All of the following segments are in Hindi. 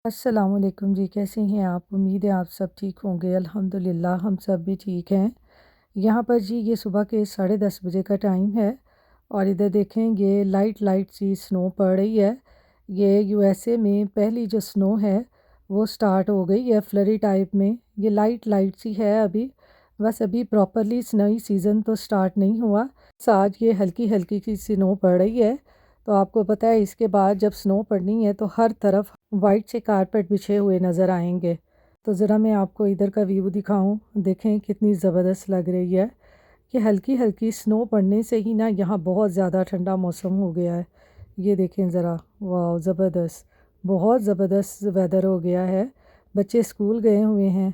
अस्सलामुअलैकुम जी, कैसे हैं आप? उम्मीद है आप सब ठीक होंगे। अल्हम्दुलिल्लाह हम सब भी ठीक हैं। यहाँ पर जी ये सुबह के 10:30 बजे का टाइम है और इधर देखें ये लाइट लाइट सी स्नो पड़ रही है। ये यूएसए में पहली जो स्नो है वो स्टार्ट हो गई है फ्लरी टाइप में। ये लाइट लाइट सी है अभी, बस अभी प्रॉपरली स्नोई सीज़न तो स्टार्ट नहीं हुआ। आज ये हल्की हल्की सी स्नो पड़ रही है। तो आपको पता है इसके बाद जब स्नो पड़नी है तो हर तरफ वाइट से कारपेट बिछे हुए नज़र आएंगे। तो ज़रा मैं आपको इधर का व्यू दिखाऊं, देखें कितनी ज़बरदस्त लग रही है कि हल्की हल्की स्नो पड़ने से ही ना यहाँ बहुत ज़्यादा ठंडा मौसम हो गया है। ये देखें ज़रा, वाह ज़बरदस्त, बहुत ज़बरदस्त वेदर हो गया है। बच्चे स्कूल गए हुए हैं।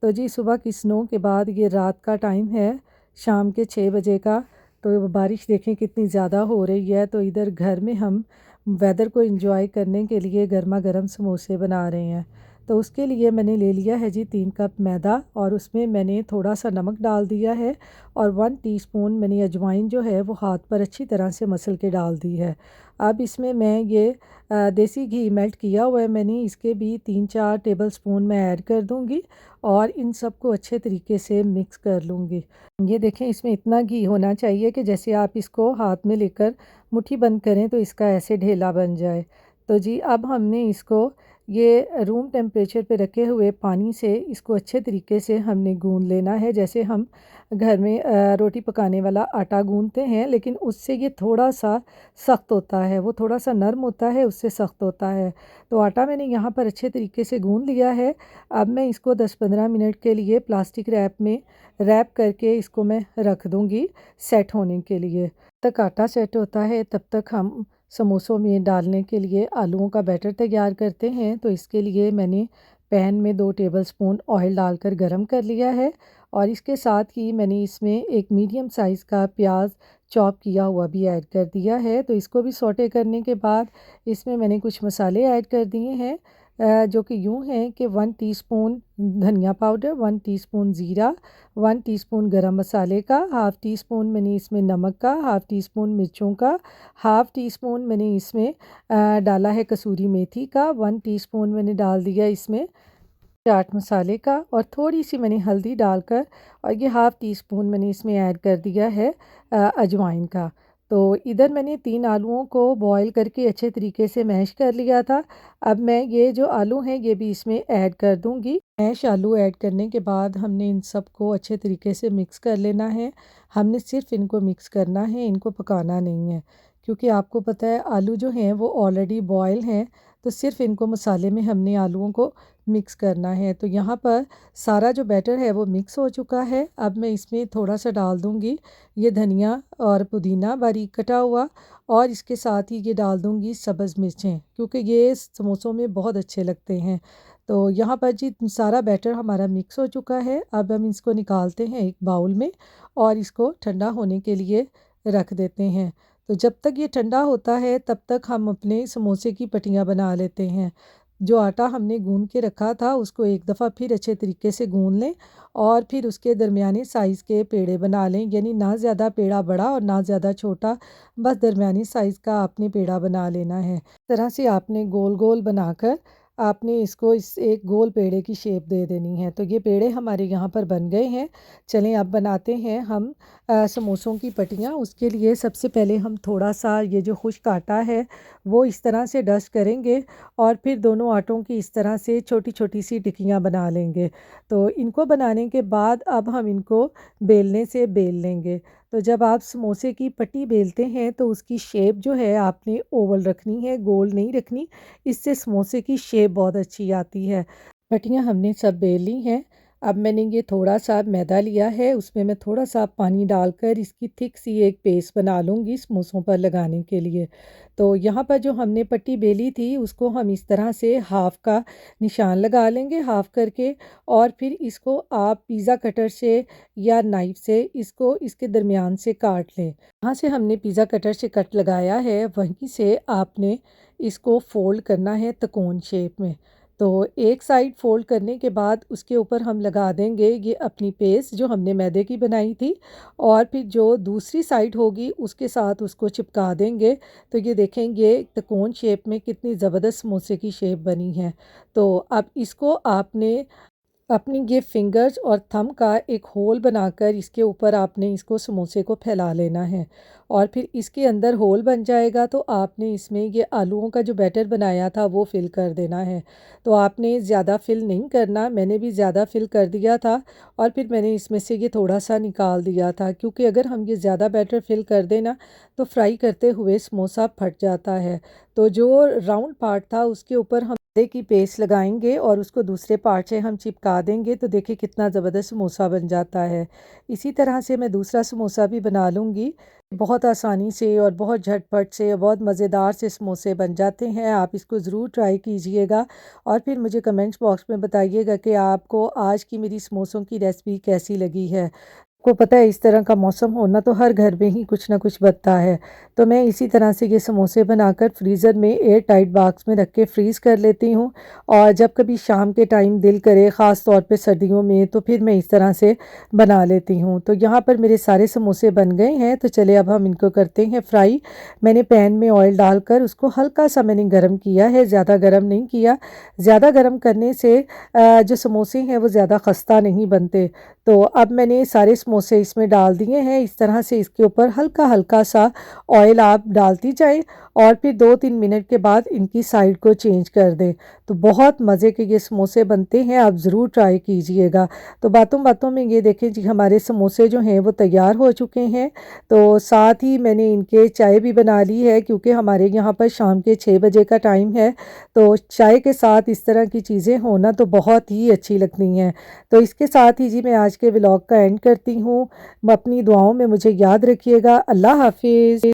तो जी सुबह की स्नो के बाद ये रात का टाइम है, शाम के 6 बजे का। तो बारिश देखें कितनी ज़्यादा हो रही है। तो इधर घर में हम वेदर को एंजॉय करने के लिए गर्मा गर्म समोसे बना रहे हैं। तो उसके लिए मैंने ले लिया है जी 3 कप मैदा और उसमें मैंने थोड़ा सा नमक डाल दिया है और 1 टीस्पून मैंने अजवाइन जो है वो हाथ पर अच्छी तरह से मसल के डाल दी है। अब इसमें मैं ये देसी घी मेल्ट किया हुआ है मैंने, इसके भी 3-4 टेबल स्पून मैं ऐड कर दूंगी और इन सबको अच्छे तरीके से मिक्स कर लूँगी। ये देखें इसमें इतना घी होना चाहिए कि जैसे आप इसको हाथ में लेकर मुट्ठी बंद करें तो इसका ऐसे ढेला बन जाए। तो जी अब हमने इसको ये रूम टेम्परेचर पे रखे हुए पानी से इसको अच्छे तरीके से हमने गूंद लेना है, जैसे हम घर में रोटी पकाने वाला आटा गूंदते हैं, लेकिन उससे ये थोड़ा सा सख्त होता है, वो थोड़ा सा नरम होता है, उससे सख्त होता है। तो आटा मैंने यहाँ पर अच्छे तरीके से गूंद लिया है। अब मैं इसको 10-15 मिनट के लिए प्लास्टिक रैप में रैप करके इसको मैं रख दूँगी सेट होने के लिए। तक आटा सेट होता है तब तक हम समोसों में डालने के लिए आलूओं का बैटर तैयार करते हैं। तो इसके लिए मैंने पैन में 2 टेबलस्पून ऑयल डालकर गरम कर लिया है और इसके साथ ही मैंने इसमें एक मीडियम साइज़ का प्याज चॉप किया हुआ भी ऐड कर दिया है। तो इसको भी सौटे करने के बाद इसमें मैंने कुछ मसाले ऐड कर दिए हैं, जो कि यूँ हैं कि 1 टीस्पून धनिया पाउडर, 1 टीस्पून ज़ीरा, 1 टीस्पून गरम मसाले का, हाफ़ टी स्पून मैंने इसमें नमक का, हाफ़ टी स्पून मिर्चों का, हाफ़ टी स्पून मैंने इसमें डाला है कसूरी मेथी का, 1 टीस्पून मैंने डाल दिया इसमें चाट मसाले का और थोड़ी सी मैंने हल्दी डालकर और ये हाफ़ टी स्पून मैंने इसमें ऐड कर दिया है अजवाइन का। तो इधर मैंने 3 आलूओं को बॉईल करके अच्छे तरीके से मैश कर लिया था। अब मैं ये जो आलू हैं ये भी इसमें ऐड कर दूंगी। मैश आलू ऐड करने के बाद हमने इन सब को अच्छे तरीके से मिक्स कर लेना है। हमने सिर्फ इनको मिक्स करना है, इनको पकाना नहीं है, क्योंकि आपको पता है आलू जो हैं वो ऑलरेडी बॉयल हैं। तो सिर्फ इनको मसाले में हमने आलूओं को मिक्स करना है। तो यहाँ पर सारा जो बैटर है वो मिक्स हो चुका है। अब मैं इसमें थोड़ा सा डाल दूँगी ये धनिया और पुदीना बारीक कटा हुआ और इसके साथ ही ये डाल दूँगी सब्ज़ मिर्चें, क्योंकि ये समोसों में बहुत अच्छे लगते हैं। तो यहाँ पर जी सारा बैटर हमारा मिक्स हो चुका है। अब हम इसको निकालते हैं एक बाउल में और इसको ठंडा होने के लिए रख देते हैं। तो जब तक ये ठंडा होता है तब तक हम अपने समोसे की पट्टियाँ बना लेते हैं। जो आटा हमने गूंद के रखा था उसको एक दफ़ा फिर अच्छे तरीके से गूंद लें और फिर उसके दरमियाने साइज़ के पेड़े बना लें, यानी ना ज़्यादा पेड़ा बड़ा और ना ज़्यादा छोटा, बस दरमियानी साइज़ का आपने पेड़ा बना लेना है। इस तरह से आपने गोल गोल बनाकर आपने इसको इस एक गोल पेड़े की शेप दे देनी है। तो ये पेड़े हमारे यहाँ पर बन गए हैं। चलें अब बनाते हैं हम समोसों की पट्टियाँ। उसके लिए सबसे पहले हम थोड़ा सा ये जो खुश्क आटा है वो इस तरह से डस्ट करेंगे और फिर दोनों आटों की इस तरह से छोटी छोटी सी टिक्कियाँ बना लेंगे। तो इनको बनाने के बाद अब हम इनको बेलने से बेल लेंगे। तो जब आप समोसे की पट्टी बेलते हैं तो उसकी शेप जो है आपने ओवल रखनी है, गोल नहीं रखनी। इससे समोसे की शेप बहुत अच्छी आती है। पट्टियाँ हमने सब बेल ली हैं। अब मैंने ये थोड़ा सा मैदा लिया है, उसमें मैं थोड़ा सा पानी डालकर इसकी थिक सी एक पेस्ट बना लूँगी समोसों पर लगाने के लिए। तो यहाँ पर जो हमने पट्टी बेली थी उसको हम इस तरह से हाफ़ का निशान लगा लेंगे, हाफ़ करके, और फिर इसको आप पिज़्ज़ा कटर से या नाइफ़ से इसको इसके दरमियान से काट लें। जहाँ से हमने पिज़्ज़ा कटर से कट लगाया है वहीं से आपने इसको फ़ोल्ड करना है त्रिकोण शेप में। तो एक साइड फ़ोल्ड करने के बाद उसके ऊपर हम लगा देंगे ये अपनी पेस्ट जो हमने मैदे की बनाई थी, और फिर जो दूसरी साइड होगी उसके साथ उसको चिपका देंगे। तो ये देखेंगे त्रिकोण शेप में कितनी ज़बरदस्त समोसे की शेप बनी है। तो अब इसको आपने अपनी ये फिंगर्स और थंब का एक होल बनाकर इसके ऊपर आपने इसको समोसे को फैला लेना है, और फिर इसके अंदर होल बन जाएगा तो आपने इसमें ये आलूओं का जो बैटर बनाया था वो फिल कर देना है। तो आपने ज़्यादा फिल नहीं करना, मैंने भी ज़्यादा फिल कर दिया था और फिर मैंने इसमें से ये थोड़ा सा निकाल दिया था, क्योंकि अगर हम ये ज़्यादा बैटर फिल कर देना तो फ्राई करते हुए समोसा फट जाता है। तो जो राउंड पार्ट था उसके ऊपर हम मैदे की पेस्ट लगाएंगे और उसको दूसरे पार्ट से हम चिपका देंगे, तो देखिए कितना ज़बरदस्त समोसा बन जाता है। इसी तरह से मैं दूसरा समोसा भी बना लूँगी। बहुत आसानी से और बहुत झटपट से और बहुत मज़ेदार से समोसे बन जाते हैं। आप इसको ज़रूर ट्राई कीजिएगा और फिर मुझे कमेंट्स बॉक्स में बताइएगा कि आपको आज की मेरी समोसों की रेसिपी कैसी लगी है। को पता है इस तरह का मौसम होना तो हर घर में ही कुछ ना कुछ बनता है। तो मैं इसी तरह से ये समोसे बनाकर फ्रीज़र में एयर टाइट बॉक्स में रख के फ्रीज़ कर लेती हूँ, और जब कभी शाम के टाइम दिल करे, ख़ास तौर पे सर्दियों में, तो फिर मैं इस तरह से बना लेती हूँ। तो यहाँ पर मेरे सारे समोसे बन गए हैं, तो चलिए अब हम इनको करते हैं फ्राई। मैंने पैन में ऑयल डालकर उसको हल्का सा मैंने गर्म किया है, ज़्यादा गर्म नहीं किया। ज़्यादा गर्म करने से जो समोसे हैं वो ज़्यादा खस्ता नहीं बनते। तो अब मैंने सारे समोसे इसमें डाल दिए हैं। इस तरह से इसके ऊपर हल्का हल्का सा ऑयल आप डालती जाएं और फिर 2-3 मिनट के बाद इनकी साइड को चेंज कर दें। तो बहुत मज़े के ये समोसे बनते हैं, आप ज़रूर ट्राई कीजिएगा। तो बातों बातों में ये देखें जी हमारे समोसे जो हैं वो तैयार हो चुके हैं। तो साथ ही मैंने इनके चाय भी बना ली है, क्योंकि हमारे यहाँ पर शाम के 6 बजे का टाइम है। तो चाय के साथ इस तरह की चीज़ें होना तो बहुत ही अच्छी लगती हैं। तो इसके साथ ही जी मैं आज के व्लॉग का एंड करती हूँ। अपनी दुआओं में मुझे याद रखिएगा। अल्लाह हाफिज़।